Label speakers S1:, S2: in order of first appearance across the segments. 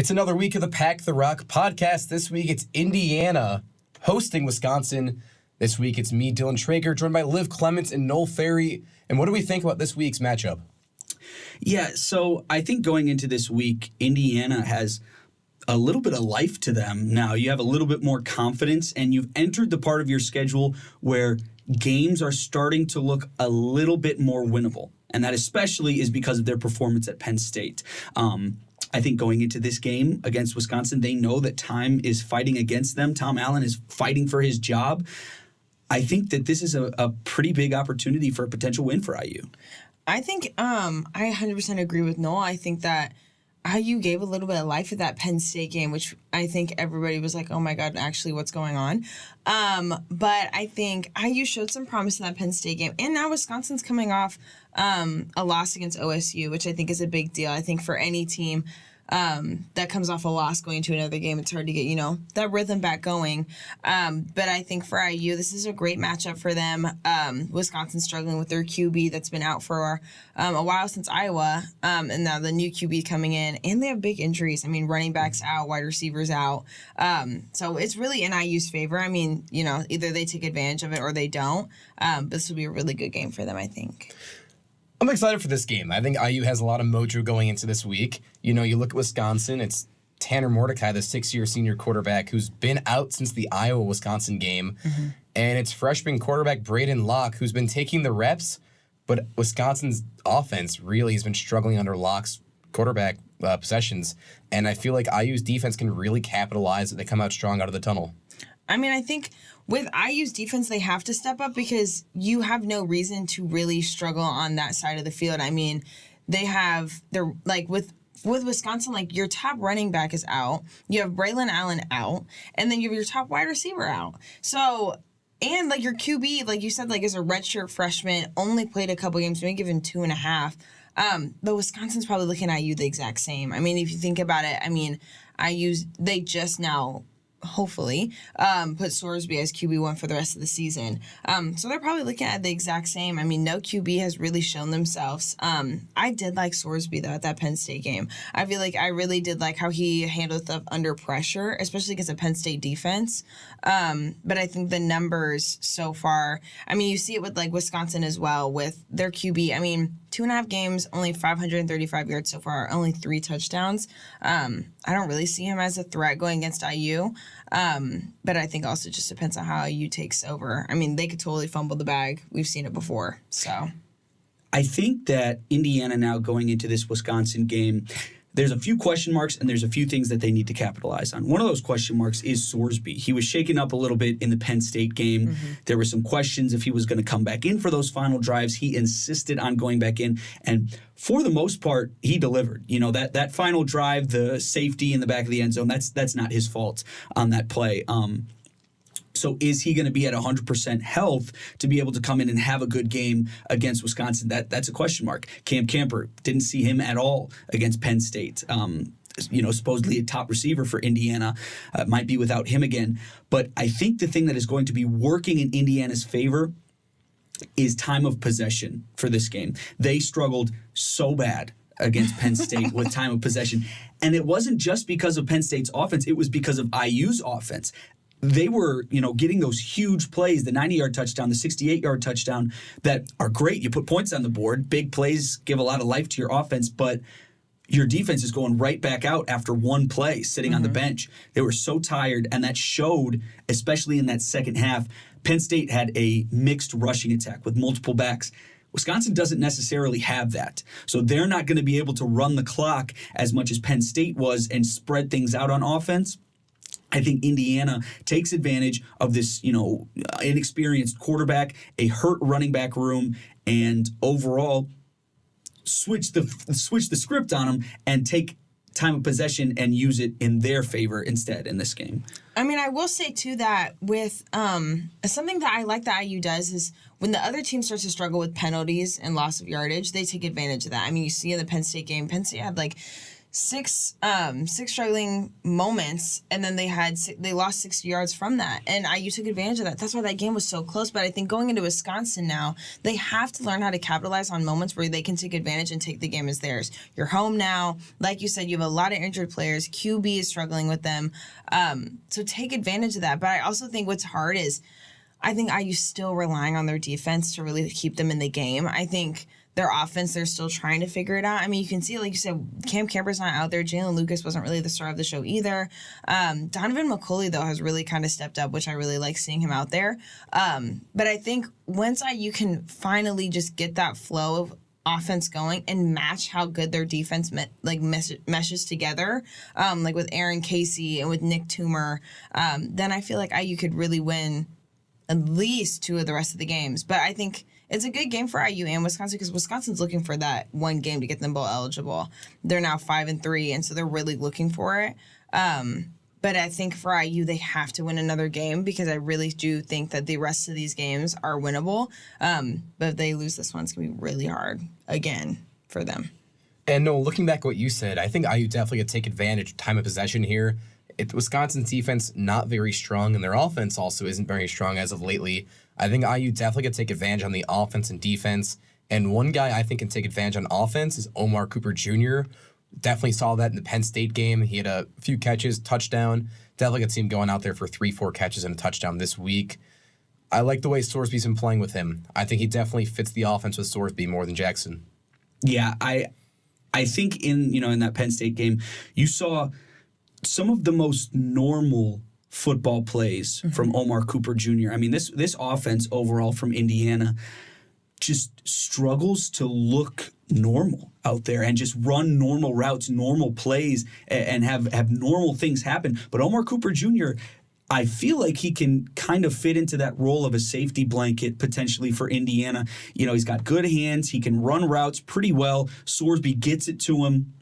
S1: It's another week of the Pack the Rock podcast. This week it's Indiana hosting Wisconsin. This week it's me, Dylan Traeger, joined by Liv Clements and Noel Fary. And what do we think about this week's matchup?
S2: Yeah, so I think going into this week, Indiana has a little bit of life to them now. You have a little bit more confidence, and you've entered the part of your schedule where games are starting to look a little bit more winnable. And that especially is because of their performance at Penn State. I think going into this game against Wisconsin, they know that time is fighting against them. Tom Allen is fighting for his job. I think that this is a pretty big opportunity for a potential win for IU.
S3: I think I 100% agree with Noel. I think that IU gave a little bit of life at that Penn State game, which I think everybody was like, oh my God, actually what's going on? But I think IU showed some promise in that Penn State game. And now Wisconsin's coming off a loss against OSU, which I think is a big deal. I think for any team that comes off a loss going to another game, it's hard to get, that rhythm back going. But I think for IU, this is a great matchup for them. Wisconsin's struggling with their QB that's been out for a while since Iowa, and now the new QB coming in, and they have big injuries. I mean, running backs out, wide receivers out. So it's really in IU's favor. I mean, either they take advantage of it or they don't. But this will be a really good game for them, I think.
S1: I'm excited for this game. I think IU has a lot of mojo going into this week. You look at Wisconsin, it's Tanner Mordecai, the 6-year senior quarterback who's been out since the Iowa-Wisconsin game. Mm-hmm. And it's freshman quarterback Braden Locke who's been taking the reps, but Wisconsin's offense really has been struggling under Locke's quarterback possessions. And I feel like IU's defense can really capitalize if they come out strong out of the tunnel.
S3: I mean, I think with IU's defense, they have to step up because you have no reason to really struggle on that side of the field. I mean, they're like with Wisconsin, like your top running back is out. You have Braylon Allen out, and then you have your top wide receiver out. So, and like your QB, like you said, like is a redshirt freshman, only played a couple games, maybe given 2.5. But Wisconsin's probably looking at IU the exact same. I mean, if you think about it, I mean, they just now, hopefully, put Sorsby as QB1 for the rest of the season. So they're probably looking at the exact same. I mean, no QB has really shown themselves. I did like Sorsby, though, at that Penn State game. I feel like I really did like how he handled stuff under pressure, especially against a Penn State defense. But I think the numbers so far, I mean, you see it with, like, Wisconsin as well with their QB. I mean, 2.5 games, only 535 yards so far, only 3 touchdowns. I don't really see him as a threat going against IU. But I think also just depends on how IU takes over. I mean, they could totally fumble the bag. We've seen it before. So
S2: I think that Indiana now going into this Wisconsin game, there's a few question marks and there's a few things that they need to capitalize on. One of those question marks is Sorsby. He was shaken up a little bit in the Penn State game. Mm-hmm. There were some questions if he was going to come back in for those final drives. He insisted on going back in, and for the most part, he delivered. That final drive, the safety in the back of the end zone, that's not his fault on that play. So is he going to be at 100% health to be able to come in and have a good game against Wisconsin? That's a question mark. Cam Camper, didn't see him at all against Penn State. Supposedly a top receiver for Indiana, might be without him again. But I think the thing that is going to be working in Indiana's favor is time of possession for this game. They struggled so bad against Penn State with time of possession. And it wasn't just because of Penn State's offense. It was because of IU's offense. They were, getting those huge plays, the 90-yard touchdown, the 68-yard touchdown that are great. You put points on the board. Big plays give a lot of life to your offense, but your defense is going right back out after one play, sitting on the bench. They were so tired, and that showed, especially in that second half. Penn State had a mixed rushing attack with multiple backs. Wisconsin doesn't necessarily have that. So they're not going to be able to run the clock as much as Penn State was and spread things out on offense. I think Indiana takes advantage of this, inexperienced quarterback, a hurt running back room, and overall switch the script on them and take time of possession and use it in their favor instead in this game.
S3: I mean, I will say, too, that with something that I like that IU does is when the other team starts to struggle with penalties and loss of yardage, they take advantage of that. I mean, you see in the Penn State game, Penn State had six struggling moments, and then they lost 60 yards from that, and IU took advantage of that. That's why that game was so close. But I think going into Wisconsin now, they have to learn how to capitalize on moments where they can take advantage and take the game as theirs. You're home now, like you said, you have a lot of injured players. QB is struggling with them, so take advantage of that. But I also think what's hard is I think IU's still relying on their defense to really keep them in the game. I think their offense, they're still trying to figure it out. I mean, you can see, like you said, Cam Camper's not out there. Jalen Lucas wasn't really the star of the show either. Donovan McCulley, though, has really kind of stepped up, which I really like seeing him out there. But I think once IU can finally just get that flow of offense going and match how good their defense meshes together, like with Aaron Casey and with Nick Toomer, then I feel like IU could really win at least 2 of the rest of the games. But I think it's a good game for IU and Wisconsin because Wisconsin's looking for that one game to get them bowl eligible. They're now 5-3, and so they're really looking for it. But I think for IU, they have to win another game because I really do think that the rest of these games are winnable. But if they lose this one, it's going to be really hard again for them.
S1: And no, looking back at what you said, I think IU definitely could take advantage of time of possession here. Wisconsin's defense not very strong, and their offense also isn't very strong as of lately. I think IU definitely could take advantage on the offense and defense. And one guy I think can take advantage on offense is Omar Cooper Jr. Definitely saw that in the Penn State game. He had a few catches, touchdown. Definitely could see him going out there for 3-4 catches and a touchdown this week. I like the way Sorsby's been playing with him. I think he definitely fits the offense with Sorsby more than Jackson.
S2: Yeah, I think in that Penn State game, you saw some of the most normal football plays from Omar Cooper Jr. I mean, this offense overall from Indiana just struggles to look normal out there and just run normal routes, normal plays, and have normal things happen. But Omar Cooper Jr., I feel like he can kind of fit into that role of a safety blanket potentially for Indiana. He's got good hands. He can run routes pretty well. Sorsby gets it to him.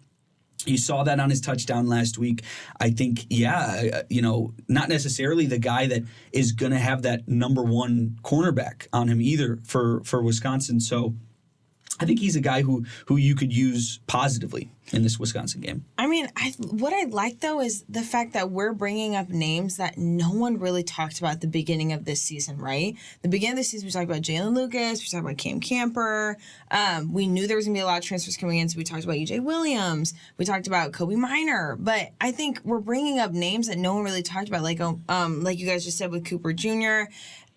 S2: You saw that on his touchdown last week. I think, not necessarily the guy that is going to have that number one cornerback on him either for Wisconsin. So I think he's a guy who you could use positively in this Wisconsin game.
S3: I mean, what I like, though, is the fact that we're bringing up names that no one really talked about at the beginning of this season, right? The beginning of the season, we talked about Jalen Lucas, we talked about Cam Camper. We knew there was going to be a lot of transfers coming in, so we talked about EJ Williams. We talked about Kobe Minor. But I think we're bringing up names that no one really talked about, like you guys just said with Cooper Jr.,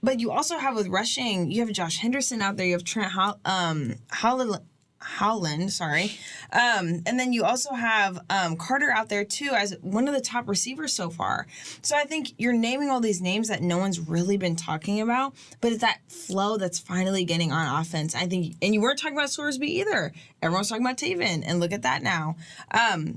S3: but you also have with rushing, you have Josh Henderson out there, you have Trent Howland, sorry. And then you also have Carter out there too as one of the top receivers so far. So I think you're naming all these names that no one's really been talking about, but it's that flow that's finally getting on offense. I think, and you weren't talking about Sorsby either. Everyone's talking about Taven, and look at that now.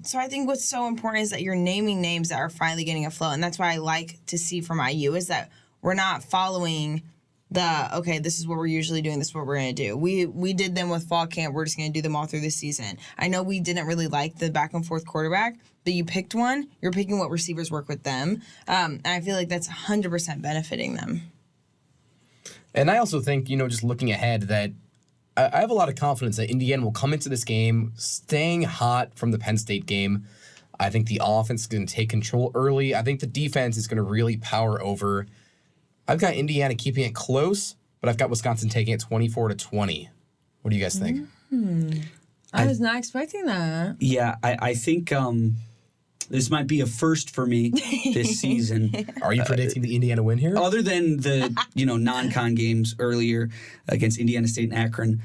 S3: So I think what's so important is that you're naming names that are finally getting a flow, and that's what I like to see from IU is that we're not following this is what we're usually doing, this is what we're going to do. We did them with fall camp, we're just going to do them all through the season. I know we didn't really like the back and forth quarterback, but you picked one, you're picking what receivers work with them, and I feel like that's 100% benefiting them.
S1: And I also think, just looking ahead, that I have a lot of confidence that Indiana will come into this game staying hot from the Penn State game. I think the offense is going to take control early. I think the defense is going to really power over. I've got Indiana keeping it close, but I've got Wisconsin taking it 24-20. What do you guys think?
S3: I was not expecting that.
S2: Yeah, I think this might be a first for me this season.
S1: Are you predicting the Indiana win here?
S2: Other than the non-con games earlier against Indiana State and Akron,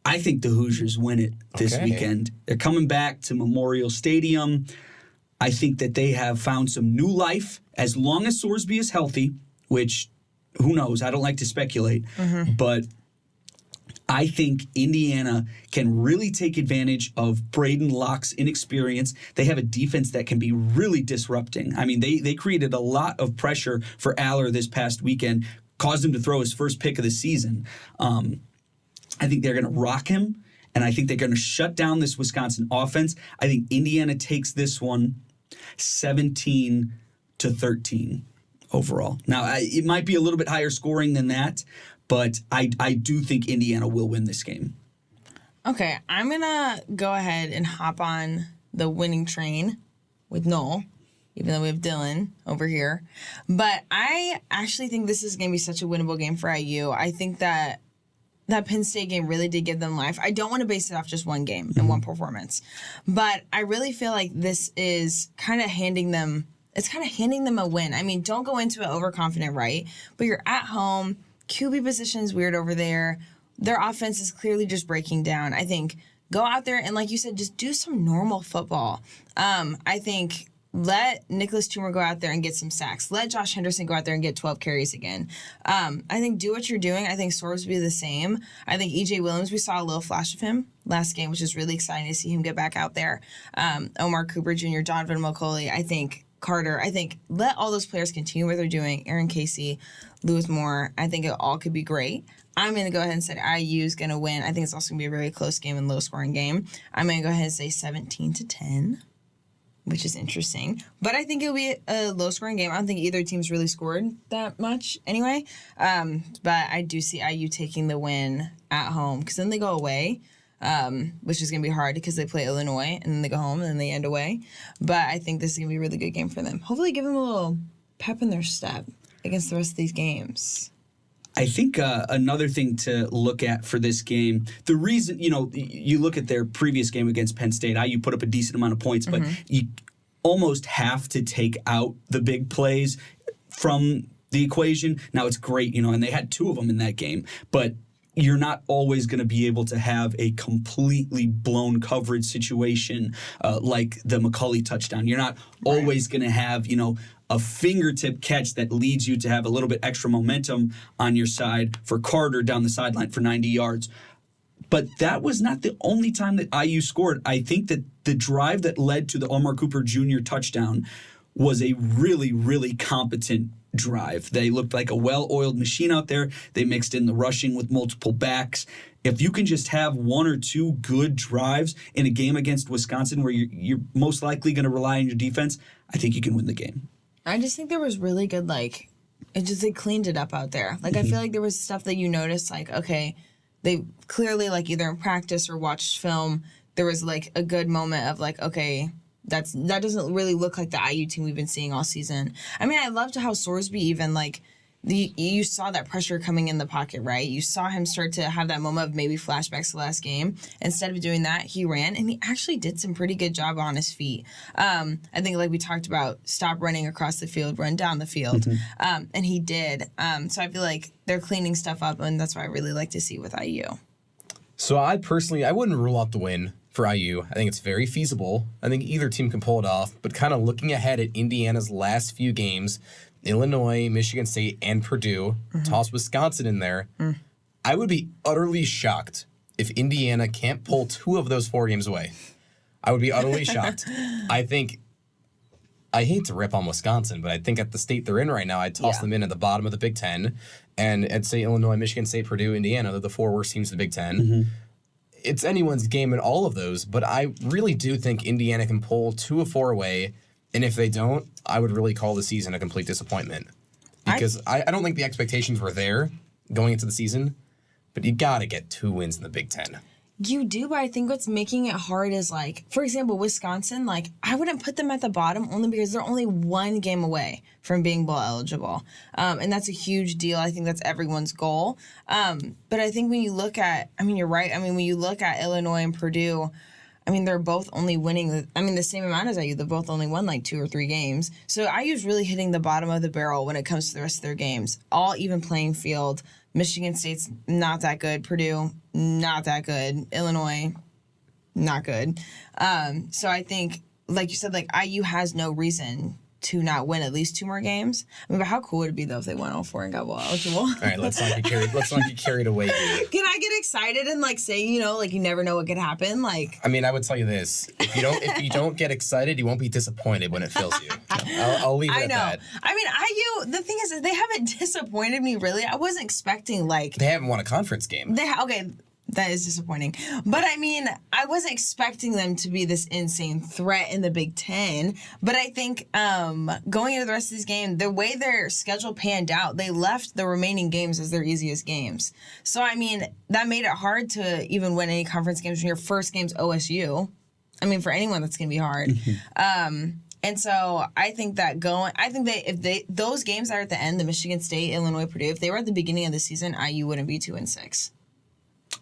S2: I think the Hoosiers win it this weekend. They're coming back to Memorial Stadium. I think that they have found some new life as long as Sorsby is healthy, which, who knows? I don't like to speculate. But I think Indiana can really take advantage of Braden Locke's inexperience. They have a defense that can be really disrupting. I mean, they created a lot of pressure for Aller this past weekend, caused him to throw his first pick of the season. I think they're going to rock him, and I think they're going to shut down this Wisconsin offense. I think Indiana takes this one 17-13 overall. Now, it might be a little bit higher scoring than that, but I do think Indiana will win this game.
S3: Okay, I'm going to go ahead and hop on the winning train with Noel, even though we have Dylan over here. But I actually think this is going to be such a winnable game for IU. I think that Penn State game really did give them life. I don't want to base it off just one game and one performance. But I really feel like this is kind of handing them a win. I mean, don't go into it overconfident, right? But you're at home. QB position is weird over there. Their offense is clearly just breaking down. I think go out there and, like you said, just do some normal football. I think let Nicholas Toomer go out there and get some sacks. Let Josh Henderson go out there and get 12 carries again. I think do what you're doing. I think Soares will be the same. I think E.J. Williams, we saw a little flash of him last game, which is really exciting to see him get back out there. Omar Cooper Jr., Donovan McCulley, I think Carter. I think let all those players continue what they're doing. Aaron Casey, Lewis Moore. I think it all could be great. I'm going to go ahead and say IU is going to win. I think it's also going to be a very close game and low-scoring game. I'm going to go ahead and say 17-10. Which is interesting. But I think it'll be a low-scoring game. I don't think either team's really scored that much anyway. But I do see IU taking the win at home because then they go away, which is going to be hard because they play Illinois, and then they go home, and then they end away. But I think this is going to be a really good game for them. Hopefully give them a little pep in their step against the rest of these games.
S2: I think another thing to look at for this game, the reason, you look at their previous game against Penn State, IU put up a decent amount of points, but you almost have to take out the big plays from the equation. Now, it's great, and they had 2 of them in that game, but you're not always going to be able to have a completely blown coverage situation like the McCulley touchdown. You're not always going to have, a fingertip catch that leads you to have a little bit extra momentum on your side for Carter down the sideline for 90 yards. But that was not the only time that IU scored. I think that the drive that led to the Omar Cooper Jr. touchdown was a really, really competent drive. They looked like a well-oiled machine out there. They mixed in the rushing with multiple backs. If you can just have 1 or 2 good drives in a game against Wisconsin where you're most likely going to rely on your defense, I think you can win the game.
S3: I just think there was really good, they cleaned it up out there. I feel like there was stuff that you noticed, okay, they clearly, either in practice or watched film, there was, a good moment of, okay, that doesn't really look like the IU team we've been seeing all season. I mean, I loved how Sorsby even, you saw that pressure coming in the pocket, right? You saw him start to have that moment of maybe flashbacks to last game. Instead of doing that, he ran, and he actually did some pretty good job on his feet. I think, we talked about, stop running across the field, run down the field, and he did. So I feel like they're cleaning stuff up, and that's what I really like to see with IU.
S1: So I wouldn't rule out the win for IU. I think it's very feasible. I think either team can pull it off, but kind of looking ahead at Indiana's last few games, Illinois, Michigan State, and Purdue, toss Wisconsin in there, I would be utterly shocked if Indiana can't pull 2 of those 4 games away. I would be utterly shocked. I hate to rip on Wisconsin, but I think at the state they're in right now, I'd toss them in at the bottom of the Big Ten, and I'd say Illinois, Michigan State, Purdue, Indiana, they're the 4 worst teams in the Big Ten. It's anyone's game in all of those, but I really do think Indiana can pull 2 of 4 away. And if they don't, I would really call the season a complete disappointment. Because I don't think the expectations were there going into the season, but you got to get 2 wins in the Big Ten.
S3: You do, but I think what's making it hard is, for example, Wisconsin, I wouldn't put them at the bottom only because they're only 1 game away from being bowl eligible. And that's a huge deal. I think that's everyone's goal. But I think when you look at, you're right. When you look at Illinois and Purdue, they're both only winning, the same amount as IU. They've both only won 2 or 3 games. So IU's really hitting the bottom of the barrel when it comes to the rest of their games. All even playing field. Michigan State's not that good. Purdue, not that good. Illinois, not good. So I think, like you said, IU has no reason to not win at least 2 more games. But how cool would it be though if they won all 4 and got bowl eligible?
S1: All right, let's not get carried away here.
S3: Can I get excited and say, you never know what could happen?
S1: I would tell you this: if you don't get excited, you won't be disappointed when it fills you. I'll leave it at that.
S3: IU. The thing is, they haven't disappointed me really. I wasn't expecting
S1: they haven't won a conference game.
S3: Okay. That is disappointing. But I wasn't expecting them to be this insane threat in the Big Ten. But I think going into the rest of this game, the way their schedule panned out, they left the remaining games as their easiest games. So, that made it hard to even win any conference games when your first game's OSU. I mean, for anyone, that's going to be hard. And so I think that if those games are at the end, the Michigan State, Illinois, Purdue, if they were at the beginning of the season, IU wouldn't be 2-6.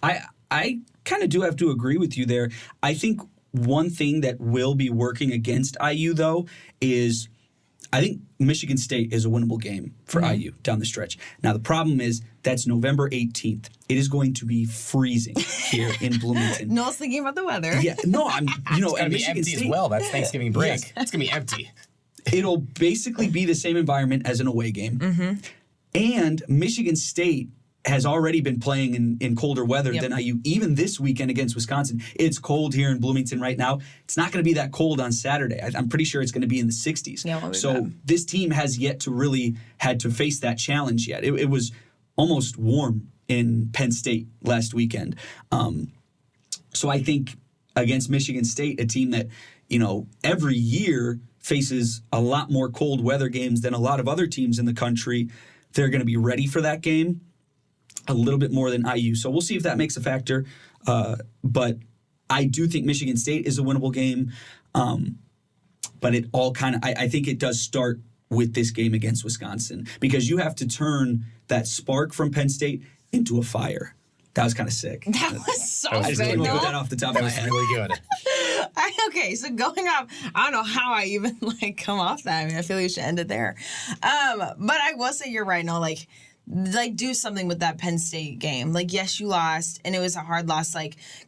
S2: I kind of do have to agree with you there. I think one thing that will be working against IU, though, is I think Michigan State is a winnable game for IU down the stretch. Now, the problem is that's November 18th. It is going to be freezing here in Bloomington.
S3: Noel's thinking about the weather.
S2: Yeah, no,
S1: It's going to be
S2: Michigan
S1: empty
S2: State,
S1: as well. That's Thanksgiving break.
S2: Yes.
S1: It's going to be empty.
S2: It'll basically be the same environment as an away game. And Michigan State has already been playing in colder weather than IU. Even this weekend against Wisconsin, it's cold here in Bloomington right now. It's not going to be that cold on Saturday. I'm pretty sure it's going to be in the 60s.
S3: Yeah,
S2: so this team has yet to really had to face that challenge yet. It was almost warm in Penn State last weekend. So I think against Michigan State, a team that, every year faces a lot more cold weather games than a lot of other teams in the country, they're going to be ready for that game a little bit more than IU. So we'll see if that makes a factor. But I do think Michigan State is a winnable game. But it all kind of, I think it does start with this game against Wisconsin because you have to turn that spark from Penn State into a fire. That was kind of sick.
S3: That was so
S2: I just
S3: good.
S2: couldn't put that off the top of my head.
S1: Really good.
S3: Okay, so going off, I don't know how I even come off that. I mean, I feel like we should end it there. But I will say you're right, no, do something with that Penn State game. Yes, you lost, and it was a hard loss.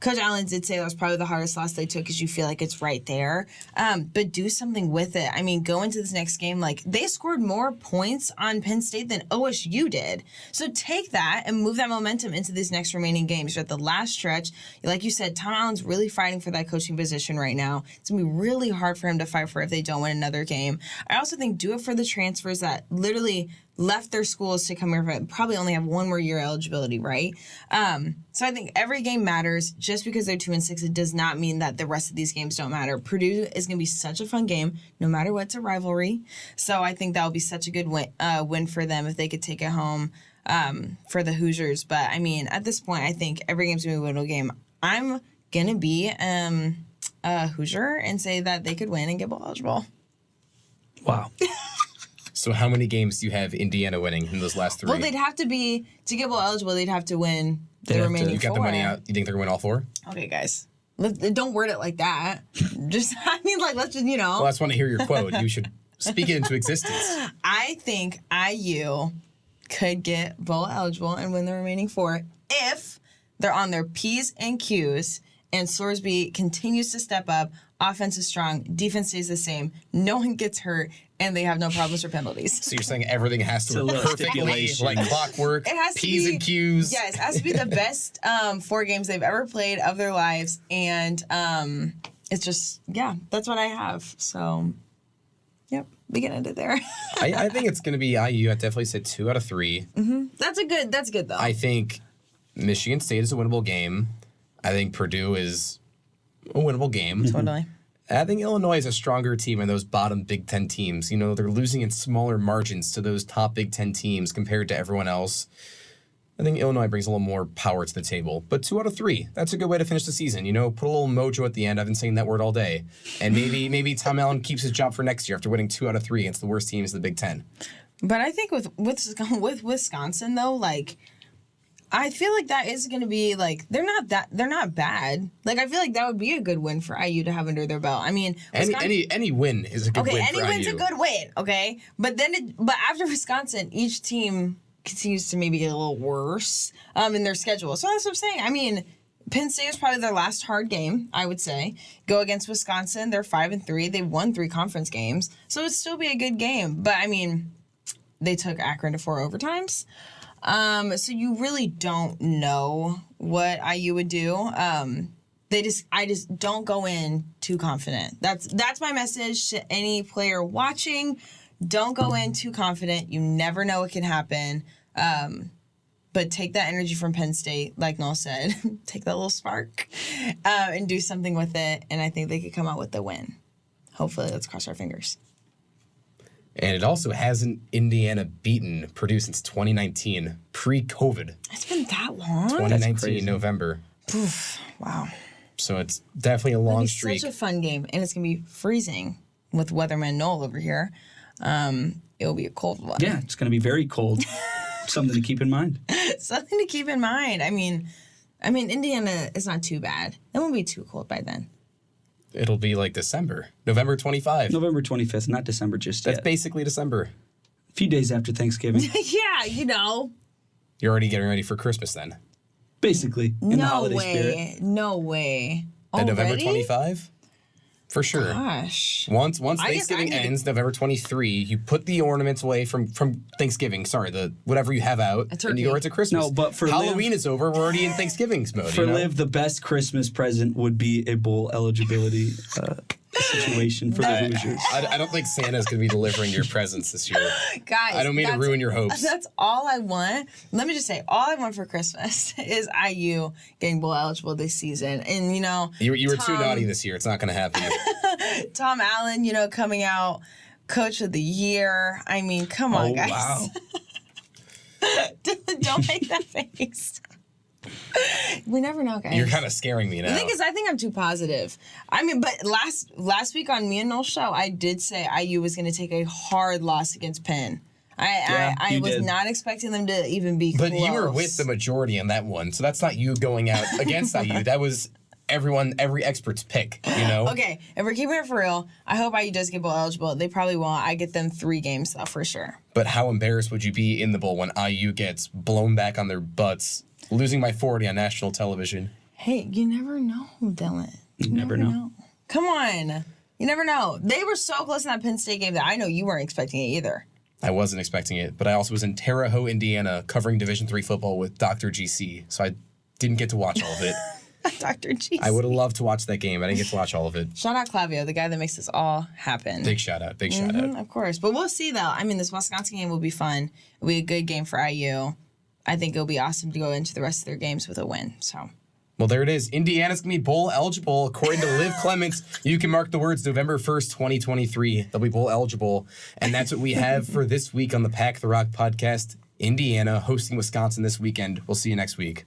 S3: Coach Allen did say that was probably the hardest loss they took because you feel like it's right there. But do something with it. I mean, go into this next game. They scored more points on Penn State than OSU did. So take that and move that momentum into these next remaining games. You're at the last stretch. Like you said, Tom Allen's really fighting for that coaching position right now. It's going to be really hard for him to fight for if they don't win another game. I also think do it for the transfers that literally left their schools to come here, but probably only have one more year eligibility, right? So I think every game matters. Just because they're 2-6, it does not mean that the rest of these games don't matter. Purdue is going to be such a fun game, no matter what. It's a rivalry. So I think that would be such a good win for them if they could take it home for the Hoosiers. But I mean, at this point, I think every game's going to be a winnable game. I'm going to be a Hoosier and say that they could win and get bowl eligible.
S2: Wow.
S1: So how many games do you have Indiana winning in those last 3?
S3: Well, they'd have to be, to get bowl eligible, they'd have to win the remaining 4.
S1: You got the money out. You think they're going to win all 4?
S3: Okay, guys. Don't word it like that. Let's just,
S1: Well, I just want to hear your quote. You should speak it into existence.
S3: I think IU could get bowl eligible and win the remaining 4 if they're on their P's and Q's and Sorsby continues to step up. Offense is strong. Defense stays the same. No one gets hurt. And they have no problems or penalties.
S1: So you're saying everything has to work perfectly, like clockwork,
S3: it has
S1: P's
S3: to be,
S1: and Q's.
S3: Yes, it has to be the best 4 games they've ever played of their lives. And it's just, that's what I have. So, yep, we can end it there.
S1: I think it's going to be IU. I'd definitely say 2 out of 3.
S3: Mm-hmm. That's good, though.
S1: I think Michigan State is a winnable game. I think Purdue is a winnable game.
S3: Totally.
S1: I think Illinois is a stronger team than those bottom Big Ten teams. They're losing in smaller margins to those top Big Ten teams compared to everyone else. I think Illinois brings a little more power to the table. But 2 out of 3, that's a good way to finish the season. Put a little mojo at the end. I've been saying that word all day. And maybe Tom Allen keeps his job for next year after winning 2 out of 3 against the worst teams in the Big Ten.
S3: But I think with Wisconsin, though, I feel like that is going to be they're not bad. I feel like that would be a good win for IU to have under their belt. I mean,
S1: any win is a good win for IU.
S3: Okay, any win's a good win. Okay, but after Wisconsin, each team continues to maybe get a little worse in their schedule. So that's what I'm saying. I mean, Penn State is probably their last hard game, I would say. Go against Wisconsin. They're 5-3. They've won 3 conference games, so it'd still be a good game. But I mean, they took Akron to 4 overtimes. So you really don't know what IU would do. I just don't go in too confident. That's my message to any player watching. Don't go in too confident. You never know what can happen. But take that energy from Penn State, like Noel said. Take that little spark and do something with it. And I think they could come out with the win. Hopefully, let's cross our fingers.
S1: And it also hasn't Indiana beaten Purdue since 2019, pre-COVID.
S3: It's been that long?
S1: 2019, November.
S3: Oof, wow.
S1: So it's definitely a long streak.
S3: Such a fun game, and it's gonna be freezing with weatherman Noel over here. It'll be a cold one.
S2: Yeah, it's going to be very cold. Something to keep in mind.
S3: Something to keep in mind. I mean, Indiana is not too bad. It won't be too cold by then.
S1: It'll be like December, November 25.
S2: November 25th, not December just yet.
S1: That's basically December.
S2: A few days after Thanksgiving.
S3: Yeah, you know.
S1: You're already getting ready for Christmas then.
S2: Basically, in the holiday spirit.
S3: No way.
S1: At November
S3: Already?
S1: 25? For sure.
S3: Gosh.
S1: Once
S3: I guess
S1: Thanksgiving
S3: I need to-
S1: ends, November 23, you put the ornaments away from Thanksgiving. Sorry, the whatever you have out, and
S3: turkey.
S1: you go right to Christmas.
S2: No, but for
S1: Halloween
S2: Liv-
S1: is over. We're already in Thanksgiving's mode.
S2: For
S1: you know?
S2: Liv, the best Christmas present would be a bowl eligibility situation for the Hoosiers.
S1: I don't think Santa's going to be delivering your presents this year.
S3: Guys,
S1: I don't mean to ruin your hopes.
S3: That's all I want. Let me just say, all I want for Christmas is IU getting bowl eligible this season. And, you know,
S1: You were too naughty this year. It's not going to happen.
S3: Tom Allen, you know, coming out Coach of the Year. I mean, come on, guys.
S2: Wow.
S3: Don't make that face. We never know, guys.
S1: You're kind of scaring me now.
S3: The thing is, I think I'm too positive. I mean, but last week on me and Noel's show, I did say IU was going to take a hard loss against Penn. I was
S2: did.
S3: not expecting them to even be
S1: But
S3: close.
S1: you were with the majority on that one, so that's not you going out against IU. That was every expert's pick, you know?
S3: Okay, if we're keeping it for real, I hope IU does get bowl eligible. They probably won't. I get them 3 games, though, for sure.
S1: But how embarrassed would you be in the bowl when IU gets blown back on their butts, losing by 40 on national television?
S3: Hey, you never know, Dylan.
S2: You never know.
S3: Come on. You never know. They were so close in that Penn State game that I know you weren't expecting it either.
S1: I wasn't expecting it, but I also was in Terre Haute, Indiana, covering Division III football with Dr. GC, so I didn't get to watch all of it.
S3: Dr. G.
S1: I would have loved to watch that game. I didn't get to watch all of it.
S3: Shout out Clavio, the guy that makes this all happen.
S1: Big shout out. Big shout out.
S3: Of course. But we'll see, though. I mean, this Wisconsin game will be fun. It'll be a good game for IU. I think it'll be awesome to go into the rest of their games with a win. So,
S1: Well, there it is. Indiana's going to be bowl eligible. According to Liv Clements, you can mark the words November 1st, 2023. They'll be bowl eligible. And that's what we have for this week on the Pack the Rock podcast. Indiana hosting Wisconsin this weekend. We'll see you next week.